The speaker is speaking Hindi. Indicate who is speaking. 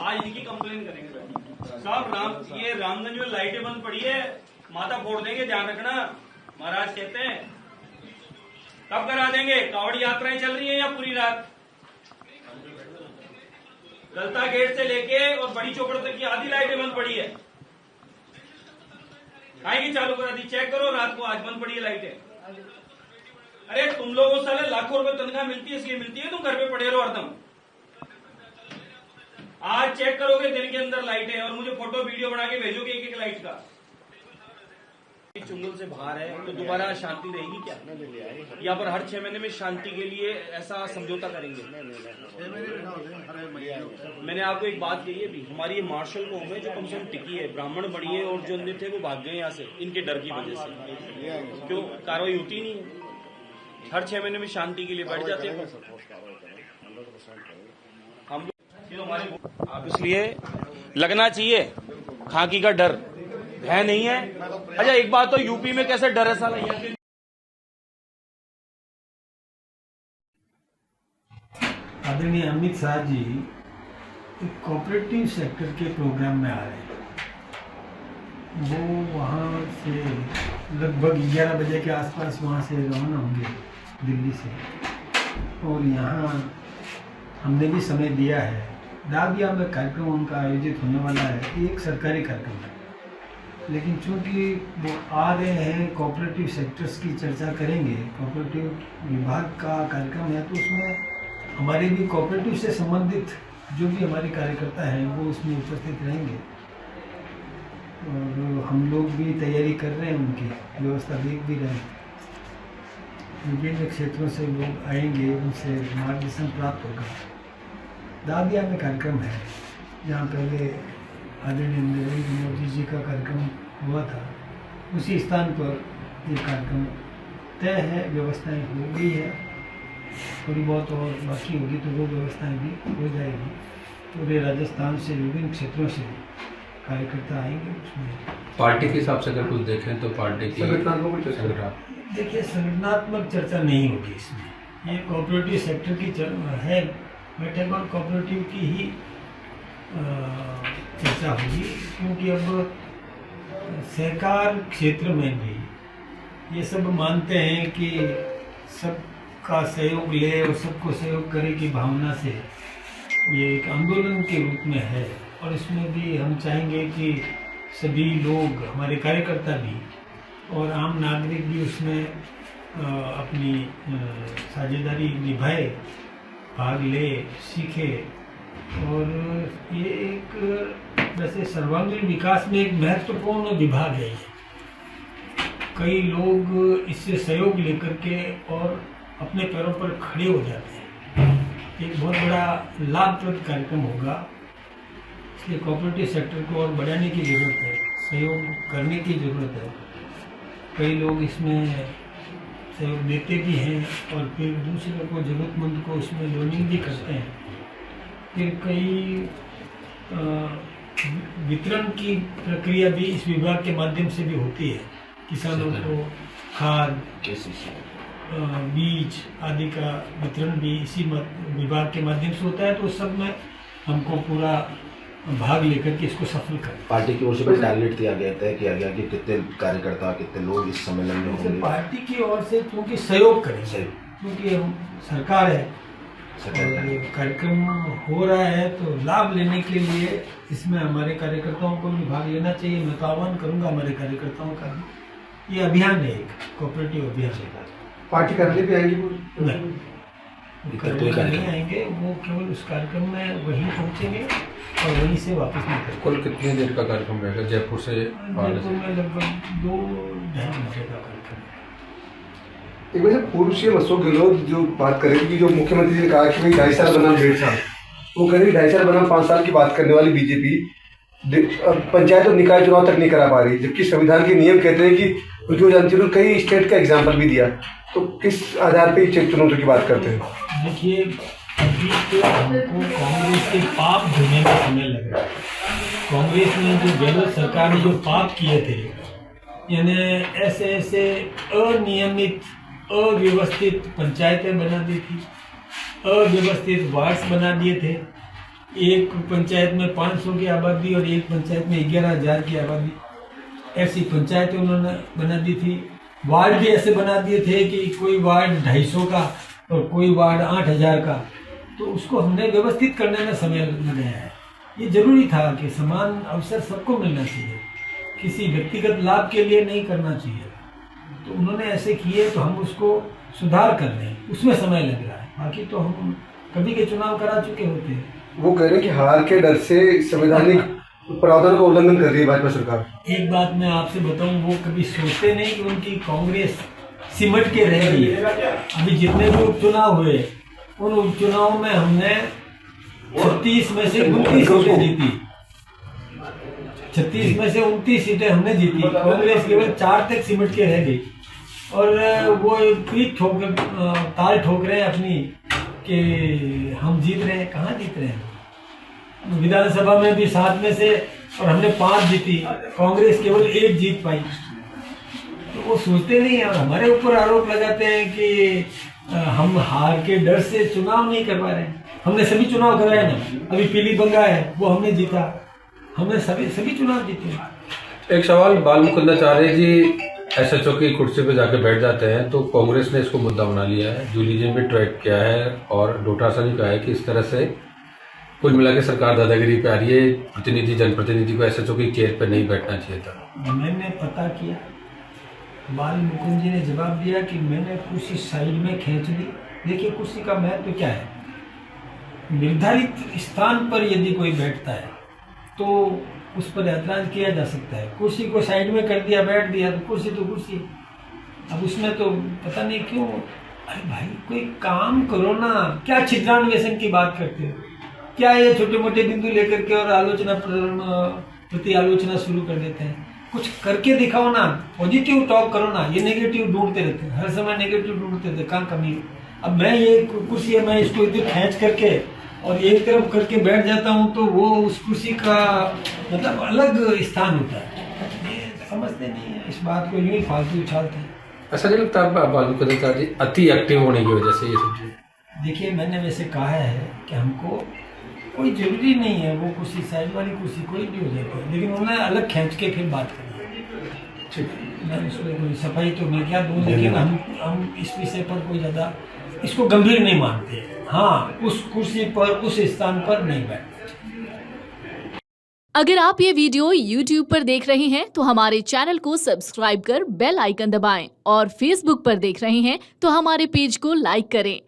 Speaker 1: आज इनकी कंप्लेन करेंगे साहब। ये रामगंज में लाइटें बंद पड़ी है, माथा फोड़ देंगे, ध्यान रखना। महाराज कहते हैं कब करा देंगे? कावड़ यात्राएं चल रही है या पूरी रात? गलता गेट से लेके और बड़ी चौकड़ तक की आधी लाइटें बंद पड़ी है। आएगी चालू करा दी, चेक करो, रात को आज बंद पड़ी है लाइटें। अरे तुम लोगों साले लाखों रुपए तनख्वाह मिलती है, इसलिए मिलती है तुम घर पे पड़े रहो हरदम। आज चेक करोगे दिन के अंदर लाइटें और मुझे फोटो वीडियो बना के भेजोगे एक एक लाइट का। चुंगल से बाहर है तो दोबारा शांति रहेगी क्या? यहाँ पर हर 6 महीने में शांति के लिए ऐसा समझौता करेंगे? मैंने आपको एक बात कही है भी, हमारी ये मार्शल कौम है जो कम से कम टिकी है, ब्राह्मण बढ़िए और जो अन्य थे वो भाग गए यहाँ से इनके डर की वजह से। क्यों कार्रवाई होती नहीं है? हर 6 महीने में शांति के लिए बैठ जाते हैं हम लोग। आप इसलिए लगना चाहिए खाकी का डर, भय नहीं है। अच्छा एक बात तो यूपी में कैसे डर है साला यहाँ के?
Speaker 2: आदरणीय अमित शाह जी एक कोऑपरेटिव सेक्टर के प्रोग्राम में आ रहे हैं। वो वहाँ से लगभग 11 बजे के आसपास वहाँ से रवाना होंगे दिल्ली से, और यहाँ हमने भी समय दिया है। दादिया में कार्यक्रम उनका आयोजित होने वाला है, एक सरकारी कार्यक्रम है, लेकिन चूंकि वो आ रहे हैं कोऑपरेटिव सेक्टर्स की चर्चा करेंगे, कोऑपरेटिव विभाग का कार्यक्रम है, तो उसमें हमारे भी कोऑपरेटिव से संबंधित जो भी हमारे कार्यकर्ता हैं वो उसमें उपस्थित रहेंगे, और हम लोग भी तैयारी कर रहे हैं, उनकी व्यवस्था देख भी रहे हैं। विभिन्न क्षेत्रों से लोग आएंगे, उनसे मार्गदर्शन प्राप्त होगा। दादिया में कार्यक्रम है जहाँ पहले आदरणीय नरेंद्र मोदी जी का कार्यक्रम हुआ था, उसी स्थान पर ये कार्यक्रम तय है, व्यवस्थाएं हो गई है, थोड़ी बहुत और बाकी होगी तो वो व्यवस्थाएं भी हो जाएगी। पूरे राजस्थान से विभिन्न क्षेत्रों से कार्यकर्ता आएंगे। उसमें
Speaker 3: पार्टी के हिसाब से अगर कुछ देखें तो पार्टी की
Speaker 2: देखिए संगठनात्मक चर्चा नहीं होगी इसमें, ये कोऑपरेटिव सेक्टर की है बैठक और कोऑपरेटिव की ही चर्चा होगी, क्योंकि अब सहकार क्षेत्र में भी ये सब मानते हैं कि सबका सहयोग ले और सबको सहयोग करे की भावना से ये एक आंदोलन के रूप में है, और इसमें भी हम चाहेंगे कि सभी लोग, हमारे कार्यकर्ता भी और आम नागरिक भी उसमें अपनी साझेदारी निभाए, भाग ले, सीखे, और ये एक वैसे सर्वांगीण विकास में एक महत्वपूर्ण विभाग है। कई लोग इससे सहयोग लेकर के और अपने पैरों पर खड़े हो जाते हैं, एक बहुत बड़ा लाभप्रद कार्यक्रम होगा। इसलिए कोऑपरेटिव सेक्टर को और बढ़ाने की ज़रूरत है, सहयोग करने की ज़रूरत है। कई लोग इसमें सहयोग देते भी हैं और फिर दूसरे को, ज़रूरतमंद को इसमें लोनिंग भी करते हैं। फिर कई वितरण की प्रक्रिया भी इस विभाग के माध्यम से भी होती है। किसानों को खाद, बीज आदि का वितरण भी इसी विभाग के माध्यम से होता है। तो सब में हमको पूरा भाग लेकर के इसको सफल करें।
Speaker 4: पार्टी की ओर से भी टारगेट दिया गया, तय किया गया कि कितने कार्यकर्ता, कितने लोग इस सम्मेलन में होंगे।
Speaker 2: पार्टी की ओर से क्योंकि सहयोग करेंगे, क्योंकि हम सरकार है और कार्यक्रम हो रहा है, तो लाभ लेने के लिए इसमें हमारे कार्यकर्ताओं को भी भाग लेना चाहिए। मैं तो आह्वान करूंगा हमारे कार्यकर्ताओं का भी। ये अभियान है, एक कोऑपरेटिव अभियान है।
Speaker 5: पार्टी करने भी आएंगी?
Speaker 2: नहीं आएंगे, वो केवल उस कार्यक्रम में वहीं पहुंचेंगे और वहीं से वापस निकलेंगे।
Speaker 3: कुल कितनी देर का कार्यक्रम रहेगा जयपुर से?
Speaker 2: जयपुर में लगभग 2-2.5 घंटे का कार्यक्रम।
Speaker 5: एक वैसे पूर्व सीएम अशोक गहलोत जो बात कर रहे थे कि जो मुख्यमंत्री जी ने कहा कि भाई 2.5 साल बनाम 1.5 साल, वो कह रही 2.5 साल बनाम 5 साल की बात करने वाली बीजेपी पंचायत और निकाय चुनाव तक नहीं करा पा रही, जबकि संविधान के नियम कहते हैं कि उनकी जानती है। कई स्टेट का एग्जाम्पल भी दिया, तो किस आधार पर चुनौतियों की बात करते हैं?
Speaker 2: देखिए, अभी तो हमको कांग्रेस के पाप धोने में समय लग रहा है। कांग्रेस ने जो गहलोत सरकार ने जो पाप किए थे, यानी ऐसे अनियमित, अव्यवस्थित पंचायतें बना दी थी, अव्यवस्थित वार्ड्स बना दिए थे, एक पंचायत में 500 की आबादी और एक पंचायत में 11,000 की आबादी, ऐसी पंचायतें उन्होंने बना दी थी। वार्ड भी ऐसे बना दिए थे कि कोई वार्ड 250 का और कोई वार्ड 8,000 का। तो उसको हमने व्यवस्थित करने में समय लगाया है। ये जरूरी था कि समान अवसर सबको मिलना चाहिए, किसी व्यक्तिगत लाभ के लिए नहीं करना चाहिए। तो उन्होंने ऐसे किए तो हम उसको सुधार कर रहे हैं, उसमें समय लग रहा है। बाकी तो हम कभी के चुनाव करा चुके होते हैं।
Speaker 5: वो कह रहे हैं कि हार के डर से संवैधानिक प्रावधान का उल्लंघन कर रही है भाजपा सरकार।
Speaker 2: एक बात मैं आपसे बताऊं, वो कभी सोचते नहीं कि उनकी कांग्रेस सिमट के रह गई है। अभी जितने भी उपचुनाव हुए उन उपचुनावों में हमने 36 में से 29 सीटें जीती। 36 में से 29 सीटें हमने जीती। कांग्रेस केवल 4 तक सिमट के रह गई और वो पीठ ठोक ताल ठोक रहे हैं अपनी कि हम जीत रहे हैं। कहाँ जीत रहे हैं? विधानसभा में भी 7 में से और हमने 5 जीती, कांग्रेस केवल 1 जीत पाई। तो वो सोचते नहीं है और हमारे ऊपर आरोप लगाते हैं कि हम हार के डर से चुनाव नहीं कर पा रहे हैं। हमने सभी चुनाव कराए ना, अभी पीली बंगा है वो हमने जीता, हमने सभी चुनाव जीते।
Speaker 3: एक सवाल, बाल मुकुंदाचार्य जी एसएचओ की कुर्सी पे जाके बैठ जाते हैं तो कांग्रेस ने इसको मुद्दा बना लिया है, जूली जी ने भी ट्रैक किया है और डोटासरा ने कहा है कि इस तरह से कुल मिला के सरकार दादागिरी पे आ रही है, प्रतिनिधि जनप्रतिनिधि को एसएचओ की चेयर पे नहीं बैठना चाहिए था।
Speaker 2: मैंने पता किया, बाल मुकुंद जी ने जवाब दिया कि मैंने कुर्सी साइड में खींच दी। देखिए कुर्सी का महत्व क्या है, निर्धारित स्थान पर यदि कोई बैठता है तो उस पर ऐतराज किया जा सकता है। कुर्सी को साइड में कर दिया, बैठ दिया तो कुर्सी तो कुर्सी। अब उसमें तो पता नहीं क्यों, अरे भाई कोई काम करो ना, क्या छिद्रान्वेषण की बात करते हो? क्या ये छोटे मोटे बिंदु लेकर के और आलोचना प्रति आलोचना शुरू कर देते हैं? कुछ करके दिखाओ ना, पॉजिटिव टॉक करो ना। ये नेगेटिव ढूंढते रहते हैं, हर समय नेगेटिव ढूंढते रहते हैं, कहाँ कमी है? अब मैं ये कुर्सी है, मैं इसको इधर खींच करके और एक तरफ करके बैठ जाता हूँ तो वो उस कुर्सी का मतलब अलग स्थान होता है। ये समझते नहीं है इस बात को, यूं ही फालतू उछालते हैं।
Speaker 3: ऐसा नहीं लगता बाल मुकुंदाचार्य जी अति एक्टिव होने की वजह से ये सब चीज?
Speaker 2: देखिए मैंने वैसे कहा है कि हमको कोई जरूरी नहीं है वो कुर्सी, साइड वाली कुर्सी कोई भी हो जाती है, लेकिन उन्होंने अलग खींच के फिर बात करी।
Speaker 3: ठीक,
Speaker 2: मैं उसमें कोई सफाई तो मैं क्या दूँ, लेकिन हम इस विषय पर कोई ज़्यादा इसको गंभीर नहीं मानते। हाँ, उस कुर्सी पर उस स्थान पर नहीं बैठते।
Speaker 6: अगर आप ये वीडियो YouTube पर देख रहे हैं तो हमारे चैनल को सब्सक्राइब कर बेल आइकन दबाएं और Facebook पर देख रहे हैं तो हमारे पेज को लाइक करें।